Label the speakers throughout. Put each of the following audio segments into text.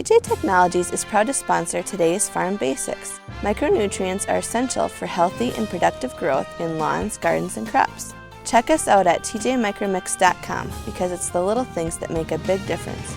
Speaker 1: TJ Technologies is proud to sponsor today's Farm Basics. Micronutrients are essential for healthy and productive growth in lawns, gardens, and crops. Check us out at tjmicromix.com because it's the little things that make a big difference.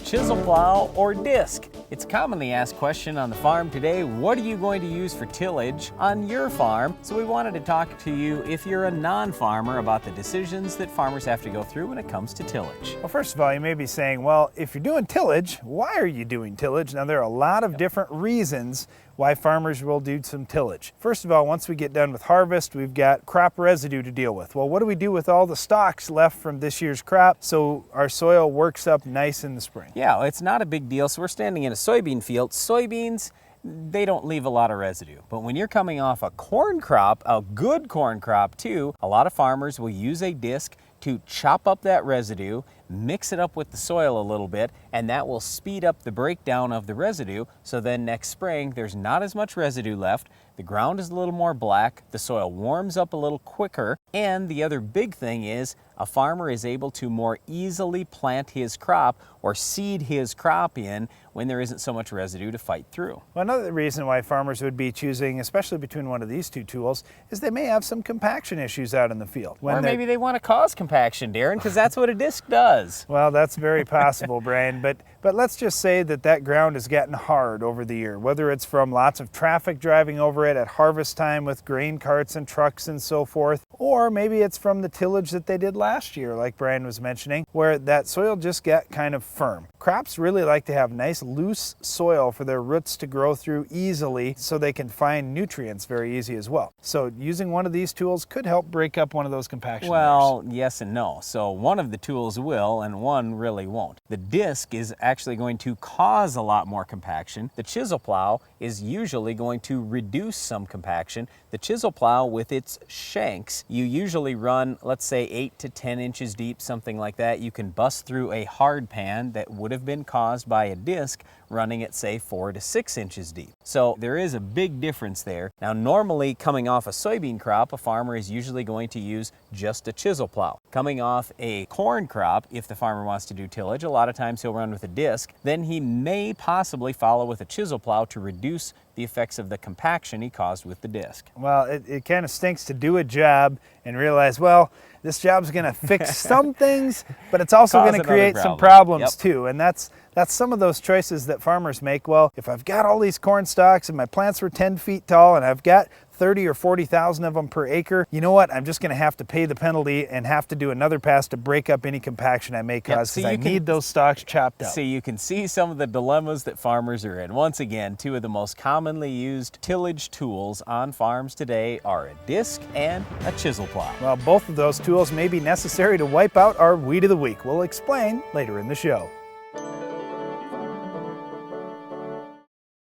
Speaker 2: Chisel plow or disc? It's a commonly asked question on the farm today. What are you going to use for tillage on your farm? So we wanted to talk to you, if you're a non-farmer, about the decisions that farmers have to go through when it comes to tillage.
Speaker 3: Well, first of all, you may be saying, well, if you're doing tillage, why are you doing tillage? Now, there are a lot of different reasons why farmers will do some tillage. First of all, once we get done with harvest, we've got crop residue to deal with. Well, what do we do with all the stalks left from this year's crop so our soil works up nice in the spring?
Speaker 2: Yeah, it's not a big deal. So we're standing in a soybean field. Soybeans, they don't leave a lot of residue. But when you're coming off a corn crop, a good corn crop too, a lot of farmers will use a disc to chop up that residue, mix it up with the soil a little bit, and that will speed up the breakdown of the residue. So then next spring, there's not as much residue left. The ground is a little more black, the soil warms up a little quicker, and the other big thing is a farmer is able to more easily plant his crop or seed his crop in when there isn't so much residue to fight through.
Speaker 3: Well, another reason why farmers would be choosing, especially between one of these two tools, is they may have some compaction issues out in the field.
Speaker 2: Or maybe they want to cause compaction, Darren, because that's what a disc does.
Speaker 3: Well, that's very possible, Brian, but let's just say that ground has gotten hard over the year, whether it's from lots of traffic driving over it at harvest time with grain carts and trucks and so forth, or maybe it's from the tillage that they did last year, like Brian was mentioning, where that soil just got kind of firm. Crops really like to have nice loose soil for their roots to grow through easily so they can find nutrients very easy as well. So using one of these tools could help break up one of those compaction layers.
Speaker 2: Yes and no. So one of the tools will and one really won't. The disc is actually going to cause a lot more compaction. The chisel plow is usually going to reduce some compaction. The chisel plow, with its shanks, you usually run, let's say 8 to 10 inches deep, something like that. You can bust through a hard pan that would have been caused by a disc running at, say, 4 to 6 inches deep. So there is a big difference there. Now, normally coming off a soybean crop, a farmer is usually going to use just a chisel plow. Coming off a corn crop, if the farmer wants to do tillage, a lot of times he'll run with a disc. Then he may possibly follow with a chisel plow to reduce the effects of the compaction he caused with the disc.
Speaker 3: Well, it kind of stinks to do a job and realize, well, this job's going to fix some things, but it's also going to create some problems too. And that's some of those choices that farmers make. Well, if I've got all these corn stalks and my plants were 10 feet tall and I've got 30 or 40,000 of them per acre, you know what? I'm just going to have to pay the penalty and have to do another pass to break up any compaction I may cause because I need those stalks chopped up.
Speaker 2: So you can see some of the dilemmas that farmers are in. Once again, two of the most commonly used tillage tools on farms today are a disc and a chisel plow.
Speaker 3: Well, both of those tools may be necessary to wipe out our weed of the week. We'll explain later in the show.